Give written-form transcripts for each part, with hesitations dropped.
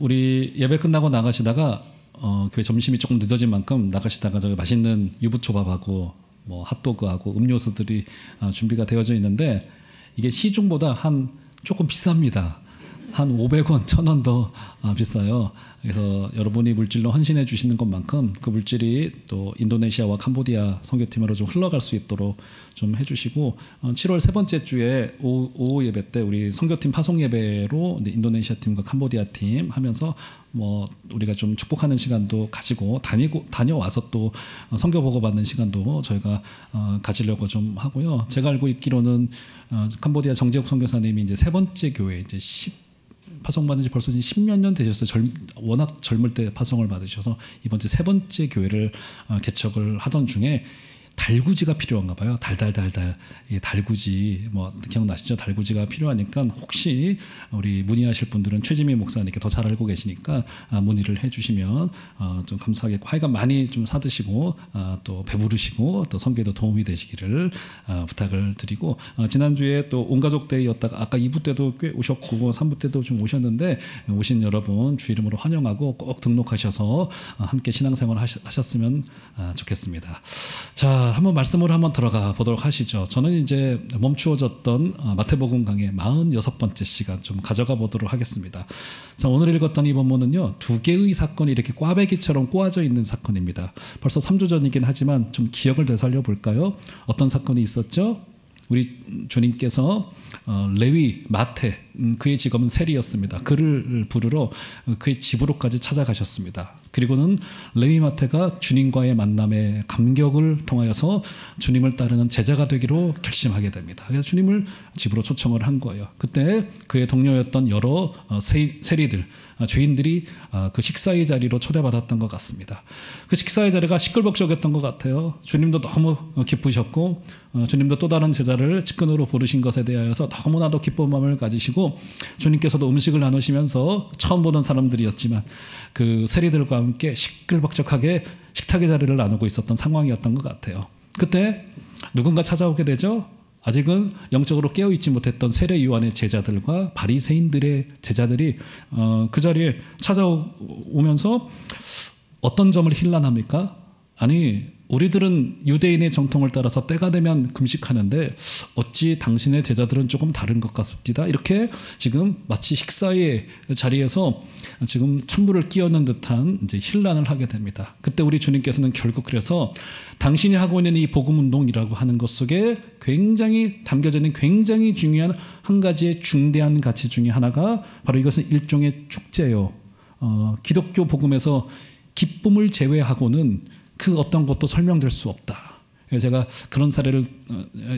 우리 예배 끝나고 나가시다가 교회 점심이 조금 늦어진 만큼 나가시다가 저기 맛있는 유부초밥하고 뭐 핫도그하고 음료수들이 준비가 되어져 있는데 이게 시중보다 한 조금 비쌉니다. 한 500원, 1000원 더 비싸요. 그래서 여러분이 물질로 헌신해 주시는 것만큼 그 물질이 또 인도네시아와 캄보디아 선교팀으로 좀 흘러갈 수 있도록 좀 해주시고 7월 세 번째 주에 오후 예배 때 우리 선교팀 파송 예배로 인도네시아 팀과 캄보디아 팀 하면서 뭐 우리가 좀 축복하는 시간도 가지고 다녀와서 또 선교 보고 받는 시간도 저희가 가지려고 좀 하고요. 제가 알고 있기로는 캄보디아 정재욱 선교사님이 이제 세 번째 교회 이제 파송 받은 지 벌써 10몇 년 되셨어요. 워낙 젊을 때 파송을 받으셔서 이번 주 세 번째 교회를 개척을 하던 중에 달구지가 필요한가 봐요. 달달달달 달구지 뭐 기억나시죠? 달구지가 필요하니까 혹시 우리 문의하실 분들은 최지미 목사님께 더 잘 알고 계시니까 문의를 해주시면 좀 감사하겠고 하여간 많이 좀 사드시고 또 배부르시고 또 선교에도 도움이 되시기를 부탁을 드리고 지난주에 또 온가족 데이였다가 아까 2부 때도 꽤 오셨고 3부 때도 좀 오셨는데 오신 여러분 주 이름으로 환영하고 꼭 등록하셔서 함께 신앙생활 하셨으면 좋겠습니다. 자, 한번 말씀으로 한번 들어가 보도록 하시죠. 저는 이제 멈추어졌던 마태복음 강의 46번째 시간 좀 가져가 보도록 하겠습니다. 자, 오늘 읽었던 이 본문은요. 두 개의 사건이 이렇게 꽈배기처럼 꼬아져 있는 사건입니다. 벌써 3주 전이긴 하지만 좀 기억을 되살려 볼까요? 어떤 사건이 있었죠? 우리 주님께서 레위 마태 그의 직업은 세리였습니다. 그를 부르러 그의 집으로까지 찾아가셨습니다. 그리고는 레위 마태가 주님과의 만남의 감격을 통하여서 주님을 따르는 제자가 되기로 결심하게 됩니다. 그래서 주님을 집으로 초청을 한 거예요. 그때 그의 동료였던 여러 세리들, 죄인들이 그 식사의 자리로 초대받았던 것 같습니다. 그 식사의 자리가 시끌벅적했던 것 같아요. 주님도 너무 기쁘셨고 주님도 또 다른 제자를 측근으로 부르신 것에 대하여서 너무나도 기쁜 마음을 가지시고 주님께서도 음식을 나누시면서 처음 보는 사람들이었지만 그 세리들과 함께 시끌벅적하게 식탁의 자리를 나누고 있었던 상황이었던 것 같아요. 그때 누군가 찾아오게 되죠. 아직은 영적으로 깨어있지 못했던 세례 요한의 제자들과 바리새인들의 제자들이 그 자리에 찾아오면서 어떤 점을 힐난합니까? 아니 우리들은 유대인의 정통을 따라서 때가 되면 금식하는데 어찌 당신의 제자들은 조금 다른 것 같습니다. 이렇게 지금 마치 식사의 자리에서 지금 찬물을 끼얹는 듯한 이제 힐난을 하게 됩니다. 그때 우리 주님께서는 결국 그래서 당신이 하고 있는 이 복음 운동이라고 하는 것 속에 굉장히 담겨져 있는 굉장히 중요한 한 가지의 중대한 가치 중에 하나가 바로 이것은 일종의 축제요. 기독교 복음에서 기쁨을 제외하고는 그 어떤 것도 설명될 수 없다. 제가 그런 사례를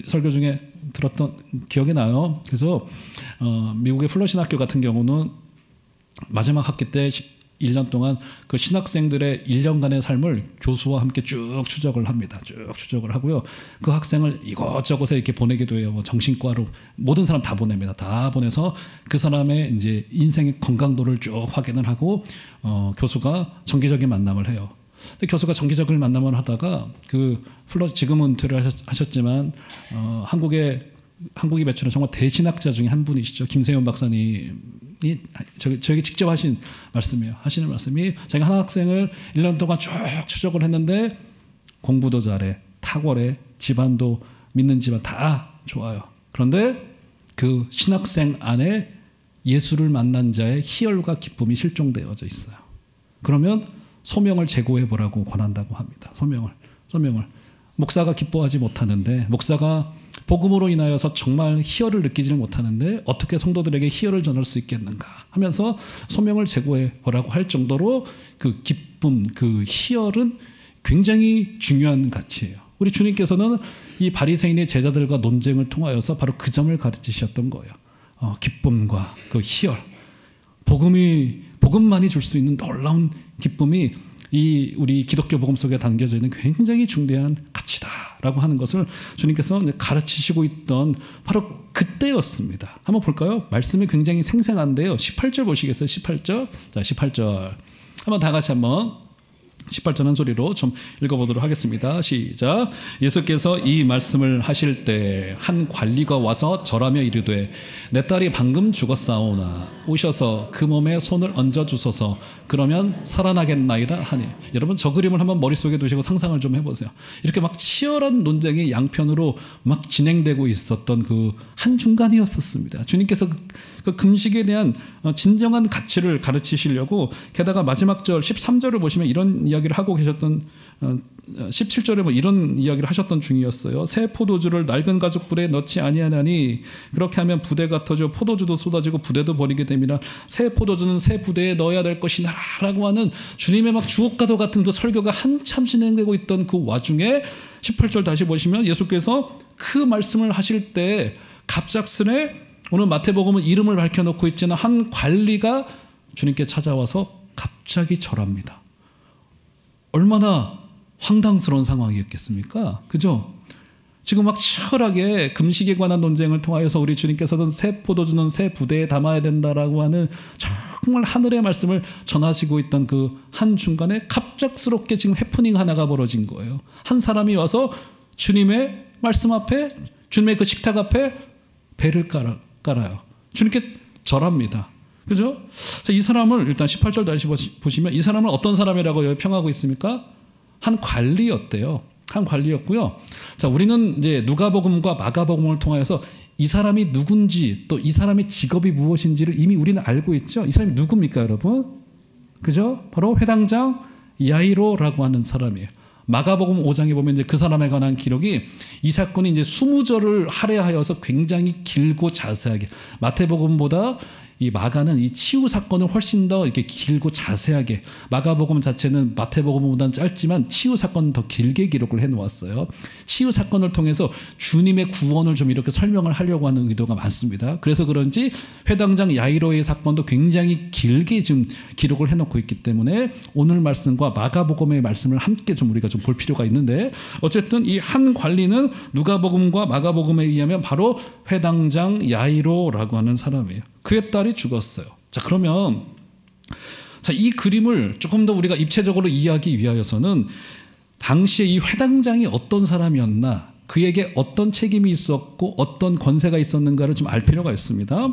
설교 중에 들었던 기억이 나요. 그래서 미국의 플러신 학교 같은 경우는 마지막 학기 때 1년 동안 그 신학생들의 1년간의 삶을 교수와 함께 쭉 추적을 합니다. 쭉 추적을 하고요. 그 학생을 이것저것에 이렇게 보내기도 해요. 뭐 정신과로 모든 사람 다 보냅니다. 다 보내서 그 사람의 이제 인생의 건강도를 쭉 확인을 하고 교수가 정기적인 만남을 해요. 근데 교수가 정기적인 만남을 하다가 지금은 은퇴를 하셨지만 한국이 배출한 정말 대신학자 중에 한 분이시죠. 김세현 박사님이 저에게 직접 하시는 말씀이 자기가 한 학생을 1년 동안 쭉 추적을 했는데 공부도 잘해, 탁월해, 집안도 믿는 집안 다 좋아요. 그런데 그 신학생 안에 예수를 만난 자의 희열과 기쁨이 실종되어져 있어요. 그러면 소명을 제고해 보라고 권한다고 합니다. 소명을. 목사가 기뻐하지 못하는데 목사가 복음으로 인하여서 정말 희열을 느끼지 못하는데 어떻게 성도들에게 희열을 전할 수 있겠는가 하면서 소명을 제고해 보라고 할 정도로 그 기쁨, 그 희열은 굉장히 중요한 가치예요. 우리 주님께서는 이 바리새인의 제자들과 논쟁을 통하여서 바로 그 점을 가르치셨던 거예요. 기쁨과 그 희열, 복음만이 줄 수 있는 놀라운 기쁨이 이 우리 기독교 복음 속에 담겨져 있는 굉장히 중대한 가치다라고 하는 것을 주님께서 가르치시고 있던 바로 그때였습니다. 한번 볼까요? 말씀이 굉장히 생생한데요. 18절 보시겠어요? 18절. 자, 18절. 한번 다 같이 한번 18절 한 소리로 좀 읽어보도록 하겠습니다. 시작. 예수께서 이 말씀을 하실 때 한 관리가 와서 절하며 이르되 내 딸이 방금 죽었사오나 오셔서 그 몸에 손을 얹어주소서 그러면 살아나겠나이다 하니. 여러분 저 그림을 한번 머릿속에 두시고 상상을 좀 해보세요. 이렇게 막 치열한 논쟁이 양편으로 막 진행되고 있었던 그 한중간이었었습니다. 주님께서 그 금식에 대한 진정한 가치를 가르치시려고, 게다가 마지막 절 13절을 보시면 이런 이야기를 하고 계셨던, 17절에 뭐 이런 이야기를 하셨던 중이었어요. 새 포도주를 낡은 가죽불에 넣지 아니하나니 그렇게 하면 부대가 터져 포도주도 쏟아지고 부대도 버리게 됩니다. 새 포도주는 새 부대에 넣어야 될 것이나 라고 하는 주님의 막 주옥과도 같은 그 설교가 한참 진행되고 있던 그 와중에 18절 다시 보시면 예수께서 그 말씀을 하실 때 갑작스레, 오늘 마태복음은 이름을 밝혀놓고 있지만 한 관리가 주님께 찾아와서 갑자기 절합니다. 얼마나 황당스러운 상황이었겠습니까? 그죠? 지금 막 치열하게 금식에 관한 논쟁을 통하여서 우리 주님께서는 새 포도주는 새 부대에 담아야 된다라고 하는 정말 하늘의 말씀을 전하시고 있던 그 한중간에 갑작스럽게 지금 해프닝 하나가 벌어진 거예요. 한 사람이 와서 주님의 말씀 앞에, 주님의 그 식탁 앞에 배를 깔아요. 주님께 절합니다. 그죠? 자, 이 사람을 일단 18절 다시 보시면 이 사람은 어떤 사람이라고 평하고 있습니까? 한 관리였대요. 한 관리였고요. 자, 우리는 이제 누가복음과 마가복음을 통하여서 이 사람이 누군지, 또 이 사람의 직업이 무엇인지를 이미 우리는 알고 있죠. 이 사람이 누굽니까, 여러분? 그죠? 바로 회당장 야이로라고 하는 사람이에요. 마가복음 5장에 보면 이제 그 사람에 관한 기록이, 이 사건이 이제 20절을 할애하여서 굉장히 길고 자세하게, 마태복음보다 이 마가는 이 치유 사건을 훨씬 더 이렇게 길고 자세하게, 마가복음 자체는 마태복음보다는 짧지만 치유 사건은 더 길게 기록을 해 놓았어요. 치유 사건을 통해서 주님의 구원을 좀 이렇게 설명을 하려고 하는 의도가 많습니다. 그래서 그런지 회당장 야이로의 사건도 굉장히 길게 지금 기록을 해 놓고 있기 때문에 오늘 말씀과 마가복음의 말씀을 함께 좀 우리가 좀 볼 필요가 있는데, 어쨌든 이 한 관리는 누가복음과 마가복음에 의하면 바로 회당장 야이로라고 하는 사람이에요. 그의 딸이 죽었어요. 자, 그러면 이 그림을 조금 더 우리가 입체적으로 이해하기 위하여서는 당시에 이 회당장이 어떤 사람이었나, 그에게 어떤 책임이 있었고 어떤 권세가 있었는가를 좀 알 필요가 있습니다.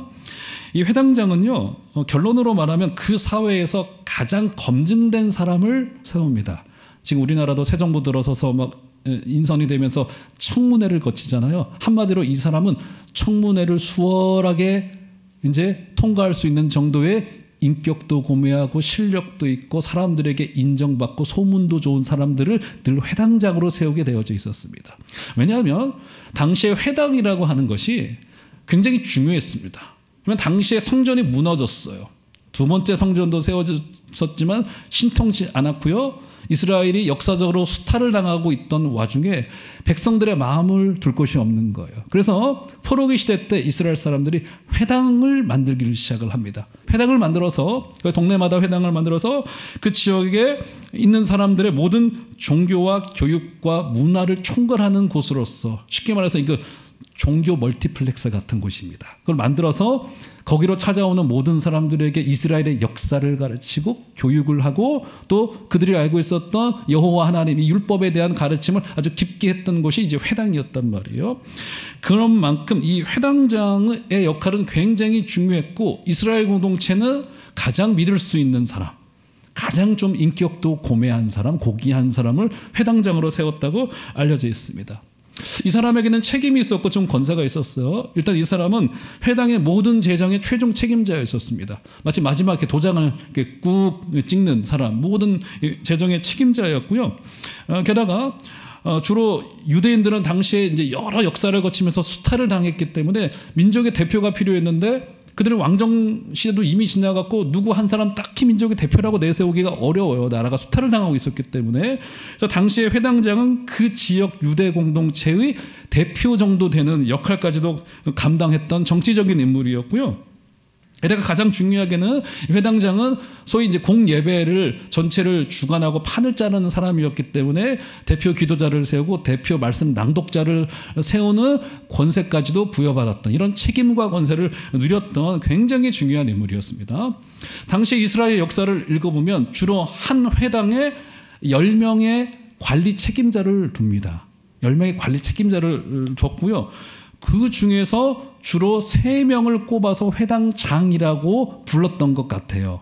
이 회당장은요, 결론으로 말하면 그 사회에서 가장 검증된 사람을 세웁니다. 지금 우리나라도 새 정부 들어서서 막 인선이 되면서 청문회를 거치잖아요. 한마디로 이 사람은 청문회를 수월하게 이제 통과할 수 있는 정도의 인격도 고매하고 실력도 있고 사람들에게 인정받고 소문도 좋은 사람들을 늘 회당장으로 세우게 되어져 있었습니다. 왜냐하면 당시에 회당이라고 하는 것이 굉장히 중요했습니다. 그러면 당시에 성전이 무너졌어요. 두 번째 성전도 세워졌지만 신통치 않았고요. 이스라엘이 역사적으로 수탈을 당하고 있던 와중에 백성들의 마음을 둘 곳이 없는 거예요. 그래서 포로기 시대 때 이스라엘 사람들이 회당을 만들기를 시작을 합니다. 회당을 만들어서, 동네마다 회당을 만들어서 그 지역에 있는 사람들의 모든 종교와 교육과 문화를 총괄하는 곳으로서, 쉽게 말해서 이거 종교 멀티플렉스 같은 곳입니다. 그걸 만들어서 거기로 찾아오는 모든 사람들에게 이스라엘의 역사를 가르치고 교육을 하고, 또 그들이 알고 있었던 여호와 하나님의 율법에 대한 가르침을 아주 깊게 했던 곳이 이제 회당이었단 말이에요. 그런 만큼 이 회당장의 역할은 굉장히 중요했고, 이스라엘 공동체는 가장 믿을 수 있는 사람, 가장 좀 인격도 고매한 사람, 고귀한 사람을 회당장으로 세웠다고 알려져 있습니다. 이 사람에게는 책임이 있었고 좀 권세가 있었어요. 일단 이 사람은 회당의 모든 재정의 최종 책임자였었습니다. 마치 마지막에 도장을 이렇게 꾹 찍는 사람, 모든 재정의 책임자였고요. 게다가 주로 유대인들은 당시에 이제 여러 역사를 거치면서 수탈을 당했기 때문에 민족의 대표가 필요했는데, 그들의 왕정 시대도 이미 지나갔고 누구 한 사람 딱히 민족의 대표라고 내세우기가 어려워요. 나라가 수탈을 당하고 있었기 때문에. 그래서 당시에 회당장은 그 지역 유대 공동체의 대표 정도 되는 역할까지도 감당했던 정치적인 인물이었고요. 게다가 가장 중요하게는 회당장은 소위 이제 공예배를 전체를 주관하고 판을 짜르는 사람이었기 때문에 대표 기도자를 세우고 대표 말씀 낭독자를 세우는 권세까지도 부여받았던, 이런 책임과 권세를 누렸던 굉장히 중요한 인물이었습니다. 당시 이스라엘 역사를 읽어보면 주로 한 회당에 10명의 관리 책임자를 둡니다. 10명의 관리 책임자를 줬고요. 그 중에서 주로 3명을 꼽아서 회당장이라고 불렀던 것 같아요.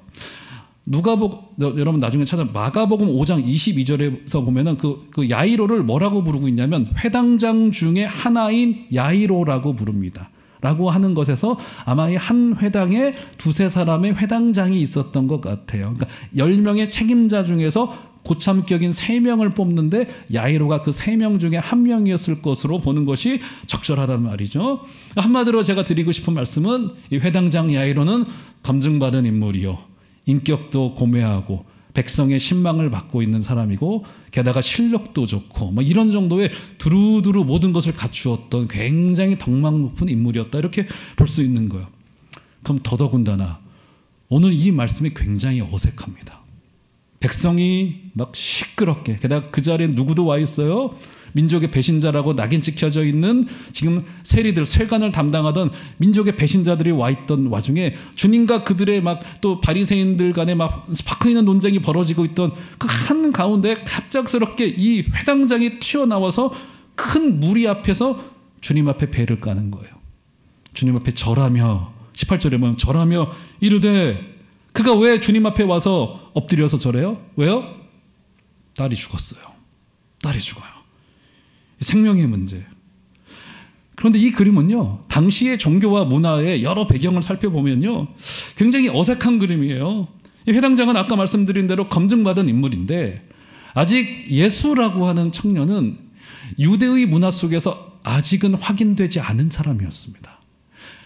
여러분 나중에 마가복음 5장 22절에서 보면은 그 야이로를 뭐라고 부르고 있냐면 회당장 중에 하나인 야이로라고 부릅니다. 라고 하는 것에서 아마 이 한 회당에 2-3사람의 회당장이 있었던 것 같아요. 그러니까 10명의 책임자 중에서 고참격인 3명을 뽑는데 야이로가 그 3명 중에 1명이었을 것으로 보는 것이 적절하단 말이죠. 한마디로 제가 드리고 싶은 말씀은 이 회당장 야이로는 검증받은 인물이요, 인격도 고매하고 백성의 신망을 받고 있는 사람이고 게다가 실력도 좋고 뭐 이런 정도의 두루두루 모든 것을 갖추었던 굉장히 덕망 높은 인물이었다, 이렇게 볼 수 있는 거예요. 그럼 더더군다나 오늘 이 말씀이 굉장히 어색합니다. 백성이 막 시끄럽게, 게다가 그 자리에 누구도 와 있어요? 민족의 배신자라고 낙인 찍혀져 있는 지금 세리들, 세관을 담당하던 민족의 배신자들이 와 있던 와중에 주님과 그들의 막 또 바리새인들 간에 막 스파크 있는 논쟁이 벌어지고 있던 그 한 가운데 갑작스럽게 이 회당장이 튀어나와서 큰 무리 앞에서 주님 앞에 배를 까는 거예요. 주님 앞에 절하며, 18절에 보면 절하며 이르되, 그가 왜 주님 앞에 와서 엎드려서 절해요? 왜요? 딸이 죽었어요. 딸이 죽어요. 생명의 문제. 그런데 이 그림은요, 당시의 종교와 문화의 여러 배경을 살펴보면요, 굉장히 어색한 그림이에요. 이 회당장은 아까 말씀드린 대로 검증받은 인물인데 아직 예수라고 하는 청년은 유대의 문화 속에서 아직은 확인되지 않은 사람이었습니다.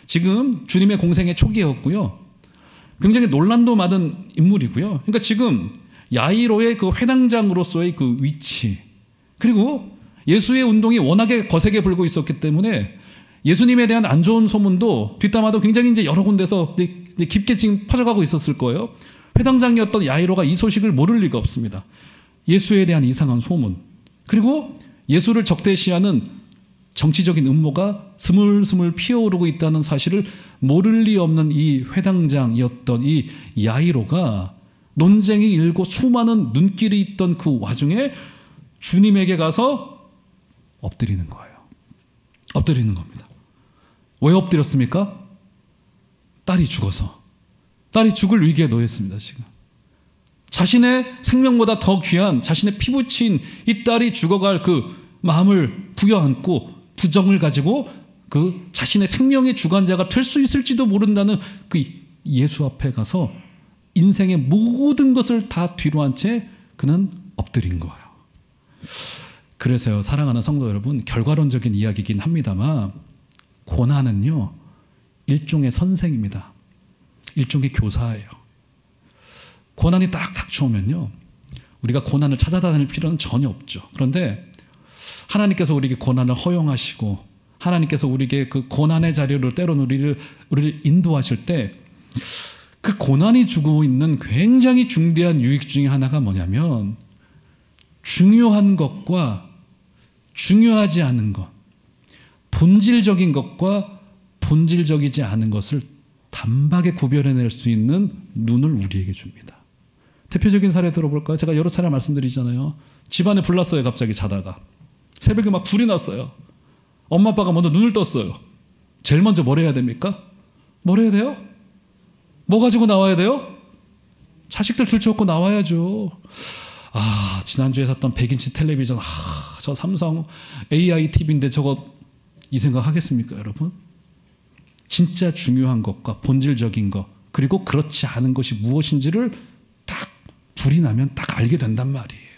지금 주님의 공생의 초기였고요, 굉장히 논란도 많은 인물이고요. 그러니까 지금 야이로의 그 회당장으로서의 그 위치, 그리고 예수의 운동이 워낙에 거세게 불고 있었기 때문에 예수님에 대한 안 좋은 소문도 뒷담화도 굉장히 이제 여러 군데서 깊게 지금 퍼져가고 있었을 거예요. 회당장이었던 야이로가 이 소식을 모를 리가 없습니다. 예수에 대한 이상한 소문, 그리고 예수를 적대시하는 정치적인 음모가 스물스물 피어오르고 있다는 사실을 모를 리 없는 이 회당장이었던 이 야이로가 논쟁이 일고 수많은 눈길이 있던 그 와중에 주님에게 가서 엎드리는 거예요. 엎드리는 겁니다. 왜 엎드렸습니까? 딸이 죽어서. 딸이 죽을 위기에 놓였습니다. 지금 자신의 생명보다 더 귀한 자신의 피부친 이 딸이 죽어갈 그 마음을 부여안고 부정을 가지고 그 자신의 생명의 주관자가 될 수 있을지도 모른다는 그 예수 앞에 가서 인생의 모든 것을 다 뒤로 한 채 그는 엎드린 거예요. 그래서요, 사랑하는 성도 여러분, 결과론적인 이야기이긴 합니다만 고난은요, 일종의 선생입니다. 일종의 교사예요. 고난이 딱 닥쳐오면요, 우리가 고난을 찾아다닐 필요는 전혀 없죠. 그런데 하나님께서 우리에게 고난을 허용하시고 하나님께서 우리에게 그 고난의 자리로 때로는 우리를 인도하실 때 그 고난이 주고 있는 굉장히 중대한 유익 중에 하나가 뭐냐면 중요한 것과 중요하지 않은 것, 본질적인 것과 본질적이지 않은 것을 단박에 구별해낼 수 있는 눈을 우리에게 줍니다. 대표적인 사례 들어볼까요? 제가 여러 차례 말씀드리잖아요. 집안에 불 났어요. 갑자기 자다가 새벽에 막 불이 났어요. 엄마 아빠가 먼저 눈을 떴어요. 제일 먼저 뭘 해야 됩니까? 뭘 해야 돼요? 뭐 가지고 나와야 돼요? 자식들 들쳐갖고 나와야죠. 지난주에 샀던 100인치 텔레비전, 저 삼성 AI TV인데 저거 이 생각 하겠습니까, 여러분? 진짜 중요한 것과 본질적인 것, 그리고 그렇지 않은 것이 무엇인지를 딱 불이 나면 딱 알게 된단 말이에요.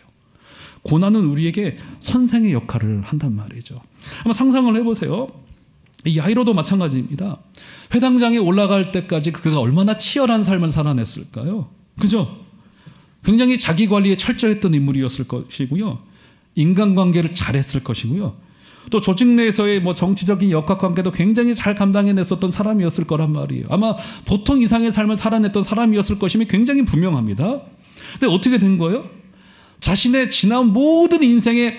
고난은 우리에게 선생의 역할을 한단 말이죠. 한번 상상을 해보세요. 이 야이로도 마찬가지입니다. 회당장에 올라갈 때까지 그가 얼마나 치열한 삶을 살아냈을까요? 그죠? 굉장히 자기 관리에 철저했던 인물이었을 것이고요. 인간관계를 잘했을 것이고요. 또 조직 내에서의 뭐 정치적인 역학관계도 굉장히 잘 감당해냈었던 사람이었을 거란 말이에요. 아마 보통 이상의 삶을 살아냈던 사람이었을 것임이 굉장히 분명합니다. 근데 어떻게 된 거예요? 자신의 지나온 모든 인생의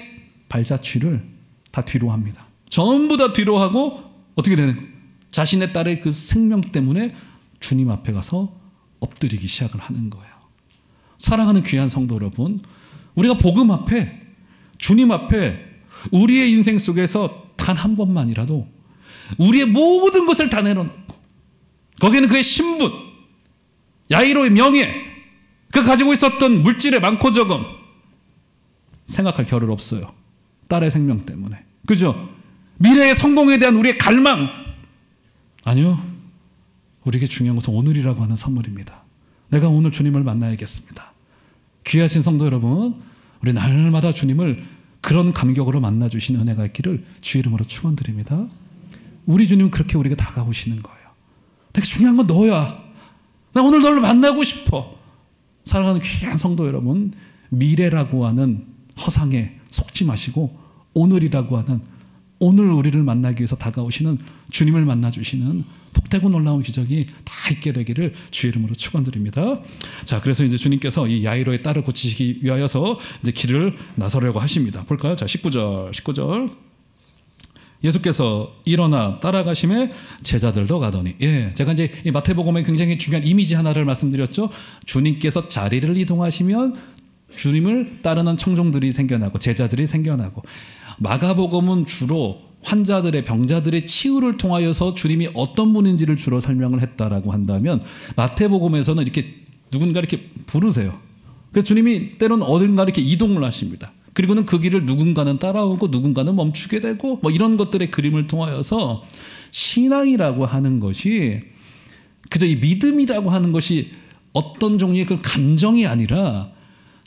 발자취를 다 뒤로 합니다. 전부 다 뒤로 하고 어떻게 되는 거예요? 자신의 딸의 그 생명 때문에 주님 앞에 가서 엎드리기 시작을 하는 거예요. 사랑하는 귀한 성도 여러분, 우리가 복음 앞에, 주님 앞에 우리의 인생 속에서 단 한 번만이라도 우리의 모든 것을 다 내려놓고 거기에는 그의 신분, 야이로의 명예, 그 가지고 있었던 물질의 많고 적음 생각할 겨를 없어요. 딸의 생명 때문에. 그죠? 미래의 성공에 대한 우리의 갈망. 아니요. 우리에게 중요한 것은 오늘이라고 하는 선물입니다. 내가 오늘 주님을 만나야겠습니다. 귀하신 성도 여러분, 우리 날마다 주님을 그런 감격으로 만나주시는 은혜가 있기를 주의 이름으로 축원드립니다. 우리 주님은 그렇게 우리에게 다가오시는 거예요. 내가 중요한 건 너야. 나 오늘 너를 만나고 싶어. 사랑하는 귀한 성도 여러분, 미래라고 하는 허상에 속지 마시고 오늘이라고 하는, 오늘 우리를 만나기 위해서 다가오시는 주님을 만나주시는 복되고 놀라운 기적이 다 있게 되기를 주의 이름으로 축원드립니다. 자, 그래서 이제 주님께서 이 야이로의 딸을 고치시기 위하여서 이제 길을 나서려고 하십니다. 볼까요? 자, 19절. 예수께서 일어나 따라가심에 제자들도 가더니. 예, 제가 이제 이 마태복음에 굉장히 중요한 이미지 하나를 말씀드렸죠. 주님께서 자리를 이동하시면 주님을 따르는 청중들이 생겨나고 제자들이 생겨나고, 마가복음은 주로 환자들의, 병자들의 치유를 통하여서 주님이 어떤 분인지를 주로 설명을 했다라고 한다면, 마태복음에서는 이렇게 누군가 이렇게 부르세요. 그래서 주님이 때로는 어딘가 이렇게 이동을 하십니다. 그리고는 그 길을 누군가는 따라오고 누군가는 멈추게 되고, 뭐 이런 것들의 그림을 통하여서 신앙이라고 하는 것이 그저 이 믿음이라고 하는 것이 어떤 종류의 그 감정이 아니라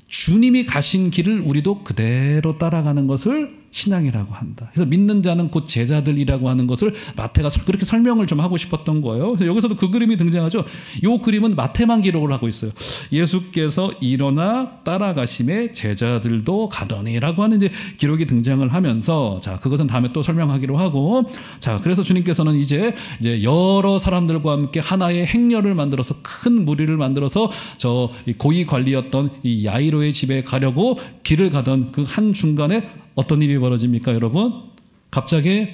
주님이 가신 길을 우리도 그대로 따라가는 것을 신앙이라고 한다. 그래서 믿는 자는 곧 제자들이라고 하는 것을 마태가 그렇게 설명을 좀 하고 싶었던 거예요. 그래서 여기서도 그 그림이 등장하죠. 이 그림은 마태만 기록을 하고 있어요. 예수께서 일어나 따라가심에 제자들도 가더니라고 하는 이제 기록이 등장을 하면서, 자, 그것은 다음에 또 설명하기로 하고, 자, 그래서 주님께서는 이제 여러 사람들과 함께 하나의 행렬을 만들어서, 큰 무리를 만들어서 저 고위 관리였던 이 야이로의 집에 가려고 길을 가던 그 한 중간에 어떤 일이 벌어집니까, 여러분? 갑자기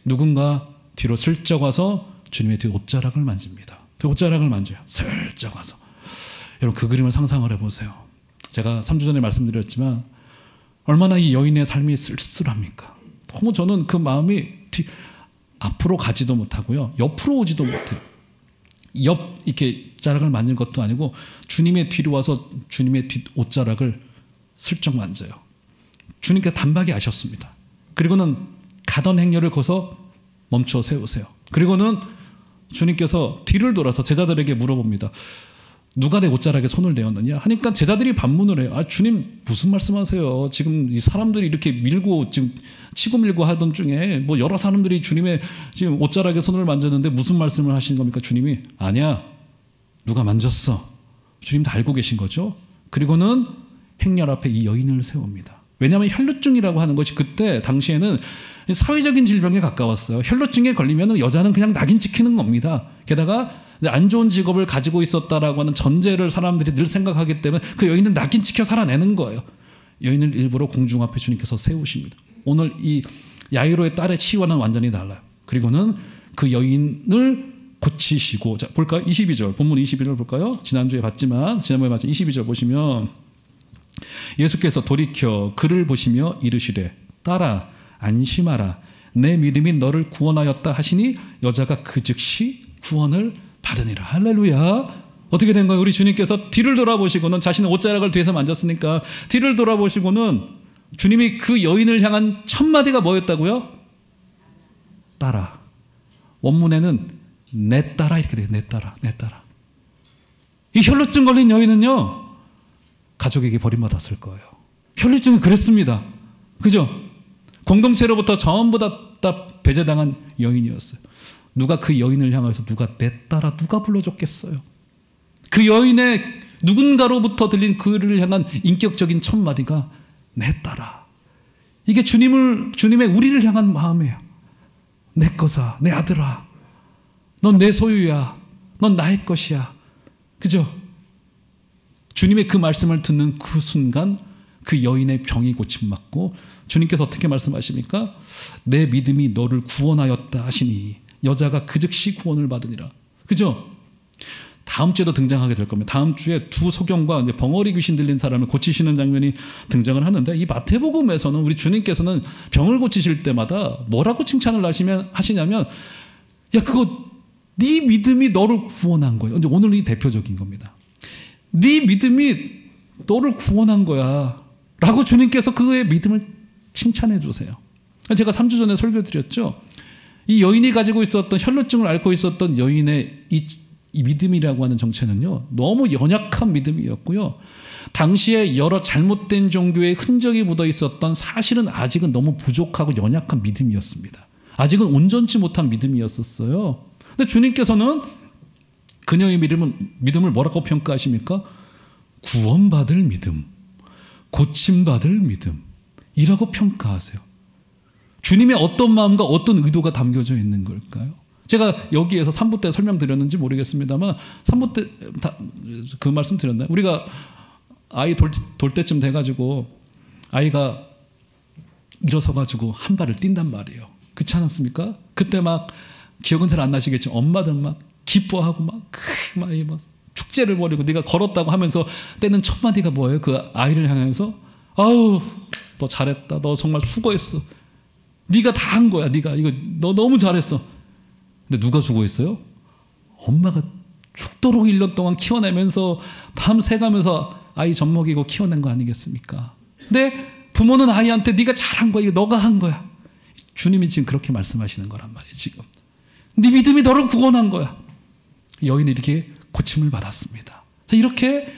누군가 뒤로 슬쩍 와서 주님의 뒤 옷자락을 만집니다. 그 옷자락을 만져요. 슬쩍 와서. 여러분, 그 그림을 상상을 해보세요. 제가 3주 전에 말씀드렸지만 얼마나 이 여인의 삶이 쓸쓸합니까? 너무 저는 그 마음이 앞으로 가지도 못하고요, 옆으로 오지도 못해요. 이렇게 자락을 만진 것도 아니고 주님의 뒤로 와서 주님의 뒷 옷자락을 슬쩍 만져요. 주님께서 단박에 아셨습니다. 그리고는 가던 행렬을 거서 멈춰 세우세요. 그리고는 주님께서 뒤를 돌아서 제자들에게 물어봅니다. 누가 내 옷자락에 손을 대었느냐 하니까 제자들이 반문을 해요. 아, 주님 무슨 말씀하세요? 지금 이 사람들이 이렇게 밀고 지금 치고 밀고 하던 중에 뭐 여러 사람들이 주님의 지금 옷자락에 손을 만졌는데 무슨 말씀을 하시는 겁니까? 주님이 아니야, 누가 만졌어. 주님 다 알고 계신 거죠. 그리고는 행렬 앞에 이 여인을 세웁니다. 왜냐하면 혈루증이라고 하는 것이 그때 당시에는 사회적인 질병에 가까웠어요. 혈루증에 걸리면 여자는 그냥 낙인 찍히는 겁니다. 게다가 안 좋은 직업을 가지고 있었다라고 하는 전제를 사람들이 늘 생각하기 때문에 그 여인은 낙인 찍혀 살아내는 거예요. 여인을 일부러 공중 앞에 주님께서 세우십니다. 오늘 이 야이로의 딸의 치유와는 완전히 달라요. 그리고는 그 여인을 고치시고, 자, 볼까요? 22절, 본문 22절 볼까요? 지난번에 봤지만 22절 보시면 예수께서 돌이켜 그를 보시며 이르시되 딸아 안심하라, 내 믿음이 너를 구원하였다 하시니 여자가 그 즉시 구원을 받으니라. 할렐루야. 어떻게 된 거예요? 우리 주님께서 뒤를 돌아보시고는, 자신의 옷자락을 뒤에서 만졌으니까 뒤를 돌아보시고는 주님이 그 여인을 향한 첫 마디가 뭐였다고요? 딸아. 원문에는 내 딸아 이렇게 돼요. 내 딸아, 내 딸아. 이 혈루증 걸린 여인은요, 가족에게 버림받았을 거예요. 혈루증이 그랬습니다. 그죠? 공동체로부터 전부 다 배제당한 여인이었어요. 누가 그 여인을 향해서 누가 내 딸아 누가 불러줬겠어요? 그 여인의 누군가로부터 들린 그를 향한 인격적인 첫 마디가 내 딸아. 이게 주님의 우리를 향한 마음이에요. 내 거사, 내 아들아, 넌 내 소유야, 넌 나의 것이야. 그죠? 주님의 그 말씀을 듣는 그 순간 그 여인의 병이 고침받고 주님께서 어떻게 말씀하십니까? 내 믿음이 너를 구원하였다 하시니 여자가 그 즉시 구원을 받으니라. 그죠? 다음 주에도 등장하게 될 겁니다. 다음 주에 두 소경과 이제 벙어리 귀신 들린 사람을 고치시는 장면이 등장을 하는데, 이 마태복음에서는 우리 주님께서는 병을 고치실 때마다 뭐라고 칭찬을 하시냐면, 야, 그거 네 믿음이 너를 구원한 거예요. 이제 오늘이 대표적인 겁니다. 네 믿음이 너를 구원한 거야 라고 주님께서 그의 믿음을 칭찬해 주세요. 제가 3주 전에 설교 드렸죠. 이 여인이 가지고 있었던 혈루증을 앓고 있었던 여인의 이 믿음이라고 하는 정체는요, 너무 연약한 믿음이었고요. 당시에 여러 잘못된 종교의 흔적이 묻어 있었던, 사실은 아직은 너무 부족하고 연약한 믿음이었습니다. 아직은 온전치 못한 믿음이었었어요. 근데 주님께서는 그녀의 믿음을 뭐라고 평가하십니까? 구원받을 믿음, 고침받을 믿음이라고 평가하세요. 주님의 어떤 마음과 어떤 의도가 담겨져 있는 걸까요? 제가 여기에서 3부 때 설명드렸는지 모르겠습니다만 3부 때 그 말씀 드렸나요? 우리가 아이 돌 때쯤 돼가지고 아이가 일어서가지고 한 발을 뛴단 말이에요. 그렇지 않았습니까? 그때 막 기억은 잘 안 나시겠지만 엄마들 막 기뻐하고 막 축제를 벌이고, 네가 걸었다고 하면서 떼는 첫 마디가 뭐예요? 그 아이를 향해서 아우 너 잘했다, 너 정말 수고했어, 네가 다 한 거야, 너 너무 잘했어. 근데 누가 수고했어요? 엄마가 죽도록 1년 동안 키워내면서 밤새 가면서 아이 젖 먹이고 키워낸 거 아니겠습니까? 근데 부모는 아이한테 네가 잘한 거야, 이거 너가 한 거야. 주님이 지금 그렇게 말씀하시는 거란 말이에요. 지금 네 믿음이 너를 구원한 거야. 여인이 이렇게 고침을 받았습니다. 이렇게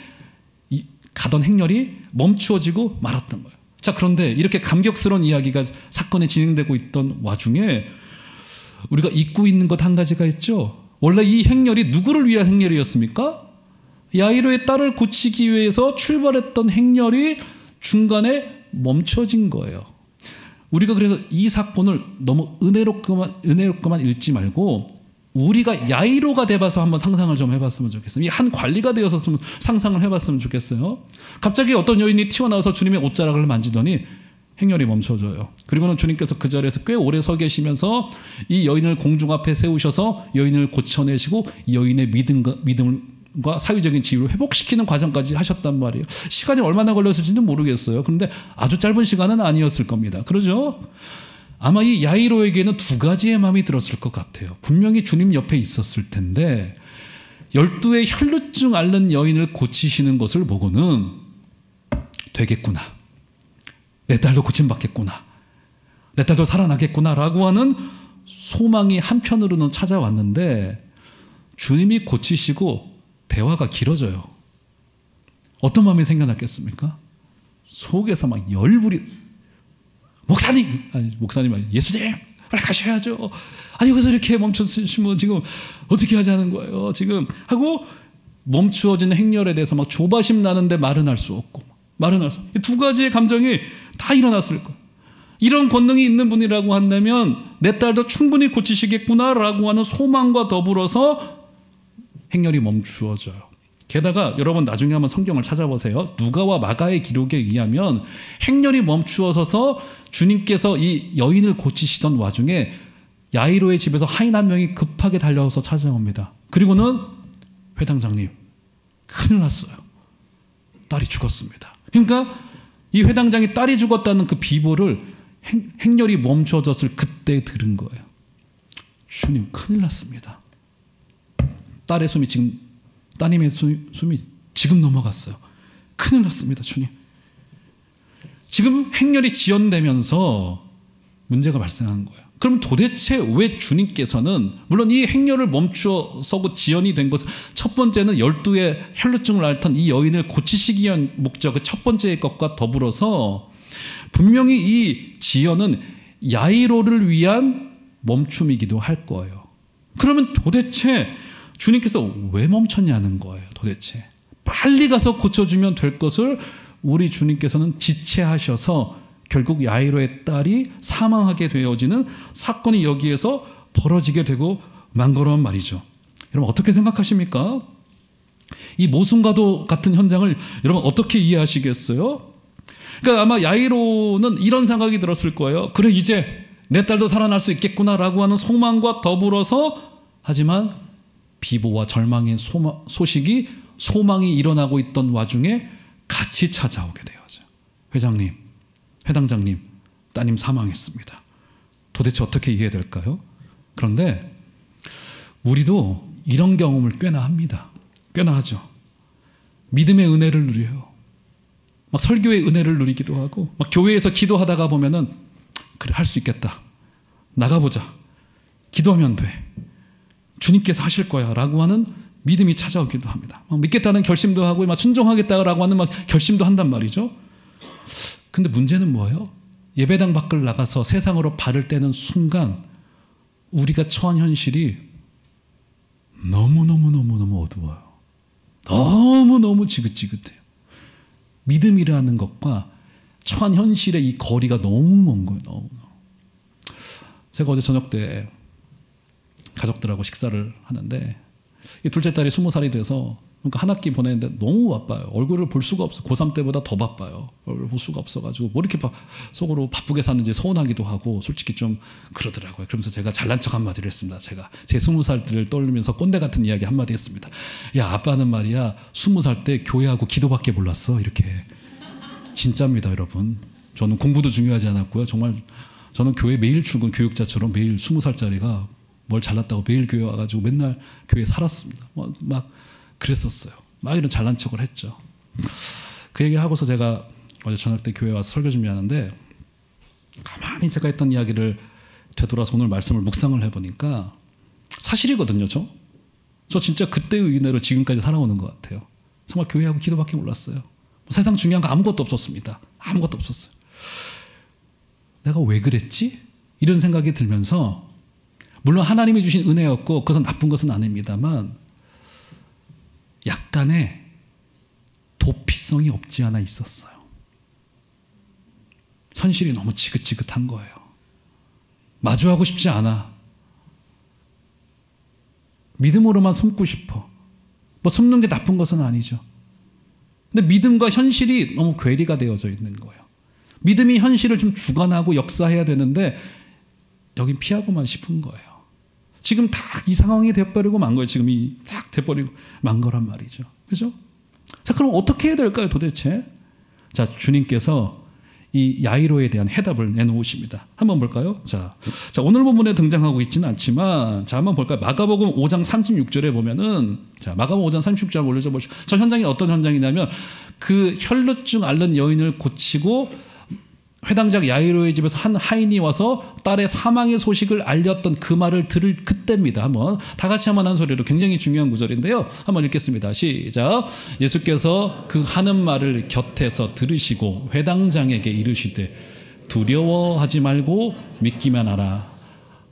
가던 행렬이 멈추어지고 말았던 거예요. 자, 그런데 이렇게 감격스러운 이야기가 사건이 진행되고 있던 와중에 우리가 잊고 있는 것 한 가지가 있죠. 원래 이 행렬이 누구를 위한 행렬이었습니까? 야이로의 딸을 고치기 위해서 출발했던 행렬이 중간에 멈춰진 거예요. 우리가 그래서 이 사건을 너무 은혜롭게만 읽지 말고, 우리가 야이로가 돼봐서 한번 상상을 좀 해봤으면 좋겠어요. 이 한 관리가 되어서 좀 상상을 해봤으면 좋겠어요. 갑자기 어떤 여인이 튀어나와서 주님의 옷자락을 만지더니 행렬이 멈춰져요. 그리고는 주님께서 그 자리에서 꽤 오래 서 계시면서 이 여인을 공중 앞에 세우셔서 여인을 고쳐내시고 여인의 믿음과 사회적인 지위를 회복시키는 과정까지 하셨단 말이에요. 시간이 얼마나 걸렸을지는 모르겠어요. 그런데 아주 짧은 시간은 아니었을 겁니다. 그러죠? 아마 이 야이로에게는 두 가지의 마음이 들었을 것 같아요. 분명히 주님 옆에 있었을 텐데 12의 혈루증 앓는 여인을 고치시는 것을 보고는 되겠구나, 내 딸도 고침받겠구나, 내 딸도 살아나겠구나 라고 하는 소망이 한편으로는 찾아왔는데, 주님이 고치시고 대화가 길어져요. 어떤 마음이 생겨났겠습니까? 속에서 막 열불이, 목사님 아니 예수님 빨리 가셔야죠. 아니 여기서 이렇게 멈춰주시면 지금 어떻게 하자는 거예요 지금 하고, 멈추어진 행렬에 대해서 막 조바심 나는데 말은 할 수 없고, 이 두 가지의 감정이 다 일어났을 거예요. 이런 권능이 있는 분이라고 한다면 내 딸도 충분히 고치시겠구나라고 하는 소망과 더불어서 행렬이 멈추어져요. 게다가 여러분 나중에 한번 성경을 찾아보세요. 누가와 마가의 기록에 의하면 행렬이 멈추어서서 주님께서 이 여인을 고치시던 와중에 야이로의 집에서 하인 한 명이 급하게 달려와서 찾아옵니다. 그리고는 회당장님 큰일 났어요, 딸이 죽었습니다. 그러니까 이 회당장이 딸이 죽었다는 그 비보를 행렬이 멈춰졌을 그때 들은 거예요. 주님 큰일 났습니다. 딸의 숨이 지금, 따님의 숨이 지금 넘어갔어요. 큰일 났습니다, 주님. 지금 행렬이 지연되면서 문제가 발생한 거예요. 그럼 도대체 왜 주님께서는, 물론 이 행렬을 멈추어서고 지연이 된 것은 첫 번째는 12의 혈루증을 앓던 이 여인을 고치시기 위한 목적, 그 첫 번째의 것과 더불어서 분명히 이 지연은 야이로를 위한 멈춤이기도 할 거예요. 그러면 도대체 주님께서 왜 멈췄냐는 거예요. 도대체 빨리 가서 고쳐주면 될 것을 우리 주님께서는 지체하셔서 결국 야이로의 딸이 사망하게 되어지는 사건이 여기에서 벌어지게 되고 만 거란 말이죠. 여러분 어떻게 생각하십니까? 이 모순과도 같은 현장을 여러분 어떻게 이해하시겠어요? 그러니까 아마 야이로는 이런 생각이 들었을 거예요. 그래 이제 내 딸도 살아날 수 있겠구나라고 하는 소망과 더불어서, 하지만 비보와 절망의 소식이 소망이 일어나고 있던 와중에 같이 찾아오게 되어져. 회장님, 회당장님, 따님 사망했습니다. 도대체 어떻게 이해해야 될까요? 그런데 우리도 이런 경험을 꽤나 합니다. 꽤나 하죠. 믿음의 은혜를 누려요. 막 설교의 은혜를 누리기도 하고, 막 교회에서 기도하다가 보면은 그래, 할 수 있겠다. 나가보자. 기도하면 돼. 주님께서 하실 거야. 라고 하는 믿음이 찾아오기도 합니다. 막 믿겠다는 결심도 하고, 막 순종하겠다라고 하는 막 결심도 한단 말이죠. 근데 문제는 뭐예요? 예배당 밖을 나가서 세상으로 발을 떼는 순간 우리가 처한 현실이 너무너무 어두워요. 너무너무 지긋지긋해요. 믿음이라는 것과 처한 현실의 이 거리가 너무 먼 거예요. 너무. 제가 어제 저녁 때 가족들하고 식사를 하는데 둘째 딸이 20살이 돼서 그러니까 한 학기 보내는데 너무 바빠요. 얼굴을 볼 수가 없어요. 고3 때보다 더 바빠요. 얼굴을 볼 수가 없어가지고 뭐 이렇게 속으로 바쁘게 사는지 서운하기도 하고 솔직히 좀 그러더라고요. 그러면서 제가 잘난 척 한마디를 했습니다. 제가 제 20살들을 떠올리면서 꼰대 같은 이야기 한마디 했습니다. 야, 아빠는 말이야 20살 때 교회하고 기도밖에 몰랐어. 이렇게. 진짜입니다, 여러분. 저는 공부도 중요하지 않았고요. 정말 저는 교회 매일 출근 교육자처럼 매일 20살짜리가 뭘 잘났다고 매일 교회 와가지고 맨날 교회에 살았습니다. 막 그랬었어요. 막 이런 잘난 척을 했죠. 그 얘기하고서 제가 어제 저녁 때 교회 와서 설교 준비하는데 가만히 제가 했던 이야기를 되돌아서 오늘 말씀을 묵상을 해보니까 사실이거든요. 저 진짜 그때의 은혜로 지금까지 살아오는 것 같아요. 정말 교회하고 기도밖에 몰랐어요. 세상 중요한 거 아무것도 없었습니다. 아무것도 없었어요. 내가 왜 그랬지? 이런 생각이 들면서 물론 하나님이 주신 은혜였고 그것은 나쁜 것은 아닙니다만 약간의 도피성이 없지 않아 있었어요. 현실이 너무 지긋지긋한 거예요. 마주하고 싶지 않아. 믿음으로만 숨고 싶어. 뭐 숨는 게 나쁜 것은 아니죠. 근데 믿음과 현실이 너무 괴리가 되어져 있는 거예요. 믿음이 현실을 좀 주관하고 역사해야 되는데 여긴 피하고만 싶은 거예요. 지금 다 이 상황이 돼버리고 만 거예요. 지금 딱 돼버리고 만 거란 말이죠. 그죠? 자, 그럼 어떻게 해야 될까요, 도대체? 자, 주님께서 이 야이로에 대한 해답을 내놓으십니다. 한번 볼까요? 자, 오늘 본문에 등장하고 있지는 않지만, 자, 한번 볼까요? 마가복음 5장 36절에 보면은, 자, 마가복음 5장 36절 올려줘 보시죠. 저 현장이 어떤 현장이냐면, 그 혈루증 앓는 여인을 고치고, 회당장 야이로의 집에서 한 하인이 와서 딸의 사망의 소식을 알렸던 그 말을 들을 그때입니다. 한번 다 같이 한번 한 소리로 굉장히 중요한 구절인데요. 한번 읽겠습니다. 시작. 예수께서 그 하는 말을 곁에서 들으시고 회당장에게 이르시되 두려워하지 말고 믿기만 하라.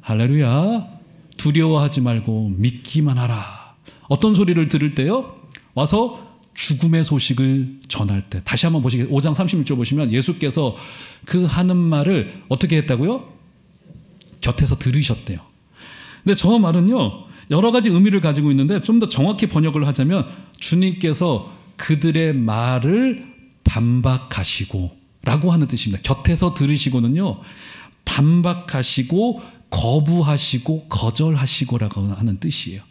할렐루야. 두려워하지 말고 믿기만 하라. 어떤 소리를 들을 때요? 와서 죽음의 소식을 전할 때. 다시 한번 보시겠어요? 5장 36절 보시면 예수께서 그 하는 말을 어떻게 했다고요? 곁에서 들으셨대요. 근데 저 말은요, 여러 가지 의미를 가지고 있는데 좀 더 정확히 번역을 하자면 주님께서 그들의 말을 반박하시고 라고 하는 뜻입니다. 곁에서 들으시고는요, 반박하시고 거부하시고 거절하시고라고 하는 뜻이에요.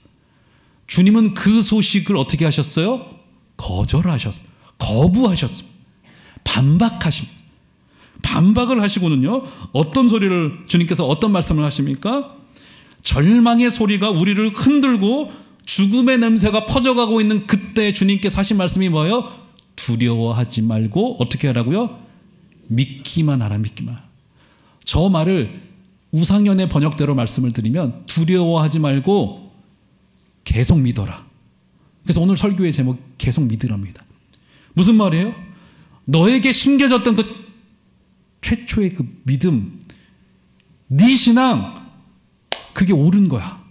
주님은 그 소식을 어떻게 하셨어요? 거절하셨어요. 거부하셨습니다. 반박하십니다. 반박을 하시고는요, 어떤 소리를 주님께서 어떤 말씀을 하십니까? 절망의 소리가 우리를 흔들고 죽음의 냄새가 퍼져가고 있는 그때 주님께서 하신 말씀이 뭐예요? 두려워하지 말고 어떻게 하라고요? 믿기만 하라. 믿기만. 저 말을 우상현의 번역대로 말씀을 드리면 두려워하지 말고 계속 믿어라. 그래서 오늘 설교의 제목 계속 믿으랍니다. 무슨 말이에요? 너에게 심겨졌던 그 최초의 그 믿음, 네 신앙, 그게 옳은 거야.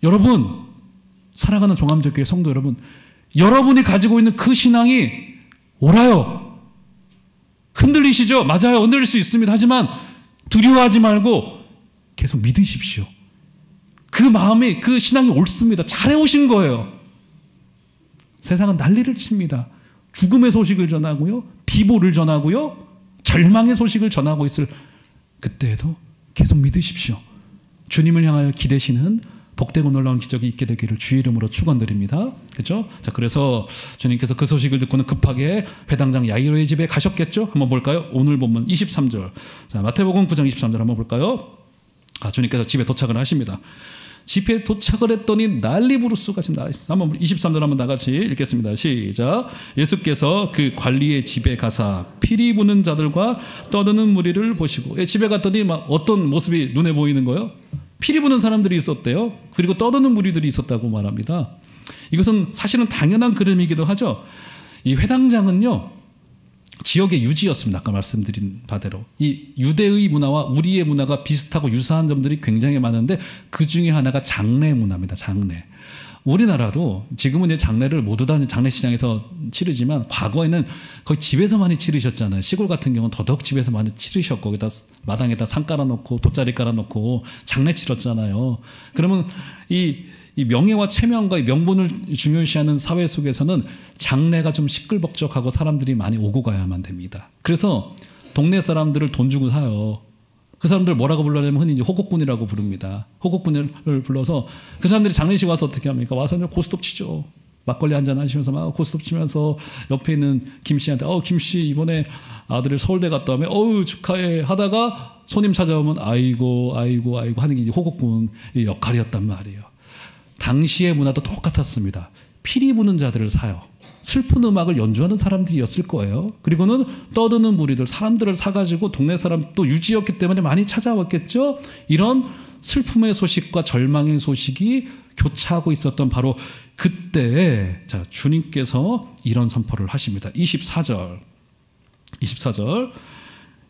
여러분, 사랑하는 종암적교회 성도 여러분, 여러분이 가지고 있는 그 신앙이 옳아요. 흔들리시죠? 맞아요. 흔들릴 수 있습니다. 하지만 두려워하지 말고 계속 믿으십시오. 그 마음이, 그 신앙이 옳습니다. 잘해오신 거예요. 세상은 난리를 칩니다. 죽음의 소식을 전하고요, 비보를 전하고요, 절망의 소식을 전하고 있을 그때에도 계속 믿으십시오. 주님을 향하여 기대시는 복되고 놀라운 기적이 있게 되기를 주의 이름으로 축원드립니다. 그렇죠? 자, 그래서 주님께서 그 소식을 듣고는 급하게 회당장 야이로의 집에 가셨겠죠? 한번 볼까요? 오늘 본문 23절. 자, 마태복음 9장 23절 한번 볼까요? 주님께서 집에 도착을 하십니다. 집에 도착을 했더니 난리 부르스가 지금 나와 있어요. 한번 23절 한번 다 같이 읽겠습니다. 시작. 예수께서 그 관리의 집에 가사 피리 부는 자들과 떠드는 무리를 보시고, 집에 갔더니 막 어떤 모습이 눈에 보이는 거예요? 피리 부는 사람들이 있었대요. 그리고 떠드는 무리들이 있었다고 말합니다. 이것은 사실은 당연한 그림이기도 하죠. 이 회당장은요, 지역의 유지였습니다. 아까 말씀드린 바대로 이 유대의 문화와 우리의 문화가 비슷하고 유사한 점들이 굉장히 많은데 그 중에 하나가 장례 문화입니다. 장례. 우리나라도 지금은 이제 장례를 모두 다 장례시장에서 치르지만 과거에는 거의 집에서 많이 치르셨잖아요. 시골 같은 경우는 더더욱 집에서 많이 치르셨고 거기다 마당에다 상 깔아놓고 돗자리 깔아놓고 장례 치렀잖아요. 그러면 이 명예와 체면과 이 명분을 중요시하는 사회 속에서는 장례가 좀 시끌벅적하고 사람들이 많이 오고 가야만 됩니다. 그래서 동네 사람들을 돈 주고 사요. 그 사람들 뭐라고 불러냐면 흔히 이제 호곡군이라고 부릅니다. 호곡군을 불러서 그 사람들이 장례식 와서 어떻게 합니까? 와서 고스톱 치죠. 막걸리 한잔 하시면서 막 고스톱 치면서 옆에 있는 김 씨한테 김 씨 이번에 아들을 서울대 갔다 오면 축하해 하다가 손님 찾아오면 아이고 하는 게 이제 호곡군의 역할이었단 말이에요. 당시의 문화도 똑같았습니다. 피리 부는 자들을 사요. 슬픈 음악을 연주하는 사람들이었을 거예요. 그리고는 떠드는 무리들, 사람들을 사가지고 동네 사람 또 유지였기 때문에 많이 찾아왔겠죠. 이런 슬픔의 소식과 절망의 소식이 교차하고 있었던 바로 그때에 주님께서 이런 선포를 하십니다. 24절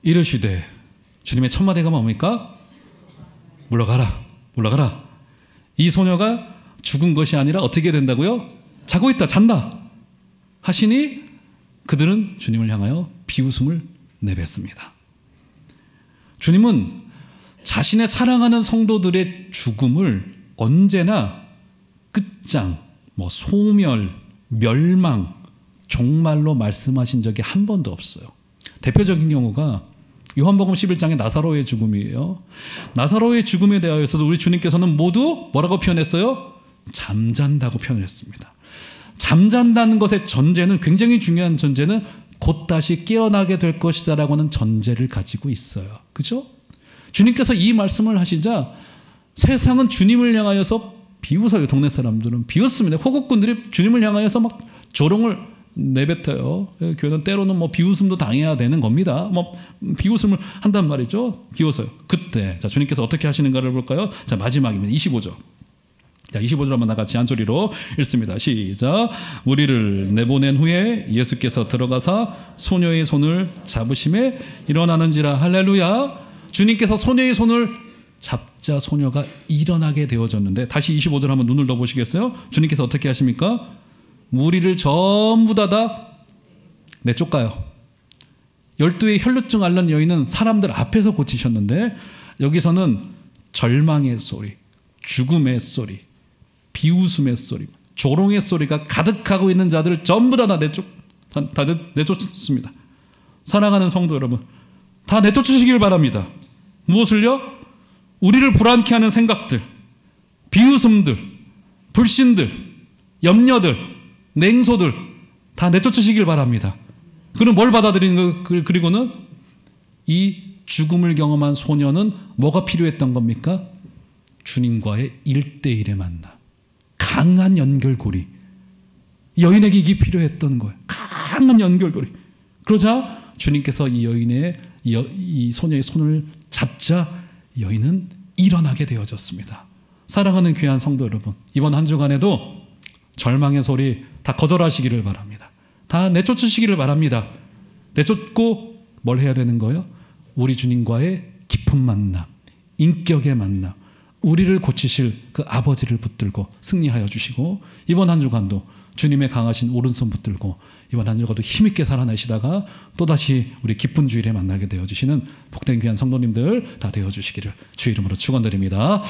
이르시되, 주님의 첫 마디가 뭡니까? 물러가라. 이 소녀가 죽은 것이 아니라 어떻게 된다고요? 자고 있다, 잔다 하시니 그들은 주님을 향하여 비웃음을 내뱉습니다. 주님은 자신의 사랑하는 성도들의 죽음을 언제나 끝장, 소멸, 멸망, 종말로 말씀하신 적이 한 번도 없어요. 대표적인 경우가 요한복음 11장의 나사로의 죽음이에요. 나사로의 죽음에 대하여서도 우리 주님께서는 모두 뭐라고 표현했어요? 잠잔다고 표현했습니다. 잠잔다는 것의 전제는, 굉장히 중요한 전제는 곧 다시 깨어나게 될 것이다라고는 전제를 가지고 있어요. 그죠? 주님께서 이 말씀을 하시자 세상은 주님을 향하여서 비웃어요. 동네 사람들은 비웃습니다. 호국군들이 주님을 향하여서 막 조롱을 내뱉어요. 교회는 때로는 비웃음도 당해야 되는 겁니다. 비웃음을 한단 말이죠. 비웃어요. 그때 주님께서 어떻게 하시는가를 볼까요? 마지막입니다. 25절. 25절 한번 다 같이 한 소리로 읽습니다. 시작. 무리를 내보낸 후에 예수께서 들어가사 소녀의 손을 잡으심에 일어나는지라. 할렐루야. 주님께서 소녀의 손을 잡자 소녀가 일어나게 되어졌는데, 다시 25절 한번 눈을 더 보시겠어요? 주님께서 어떻게 하십니까? 무리를 전부 다 내쫓가요. 12의 혈루증 앓는 여인은 사람들 앞에서 고치셨는데, 여기서는 절망의 소리, 죽음의 소리, 비웃음의 소리, 조롱의 소리가 가득하고 있는 자들을 전부 다 내쫓습니다. 사랑하는 성도 여러분, 다 내쫓으시길 바랍니다. 무엇을요? 우리를 불안케 하는 생각들, 비웃음들, 불신들, 염려들, 냉소들 다 내쫓으시길 바랍니다. 그럼 뭘 받아들이는 거? 그리고는 이 죽음을 경험한 소녀는 뭐가 필요했던 겁니까? 주님과의 1대1의 만남, 강한 연결고리. 여인에게 이게 필요했던 거예요. 강한 연결고리. 그러자 주님께서 이 소녀의 손을 잡자 여인은 일어나게 되어졌습니다. 사랑하는 귀한 성도 여러분, 이번 한 주간에도 절망의 소리 다 거절하시기를 바랍니다. 다 내쫓으시기를 바랍니다. 내쫓고 뭘 해야 되는 거예요? 우리 주님과의 깊은 만남, 인격의 만남, 우리를 고치실 그 아버지를 붙들고 승리하여 주시고, 이번 한 주간도 주님의 강하신 오른손 붙들고 이번 한 주간도 힘있게 살아내시다가 또다시 우리 기쁜 주일에 만나게 되어주시는 복된 귀한 성도님들 다 되어주시기를 주 이름으로 축원드립니다.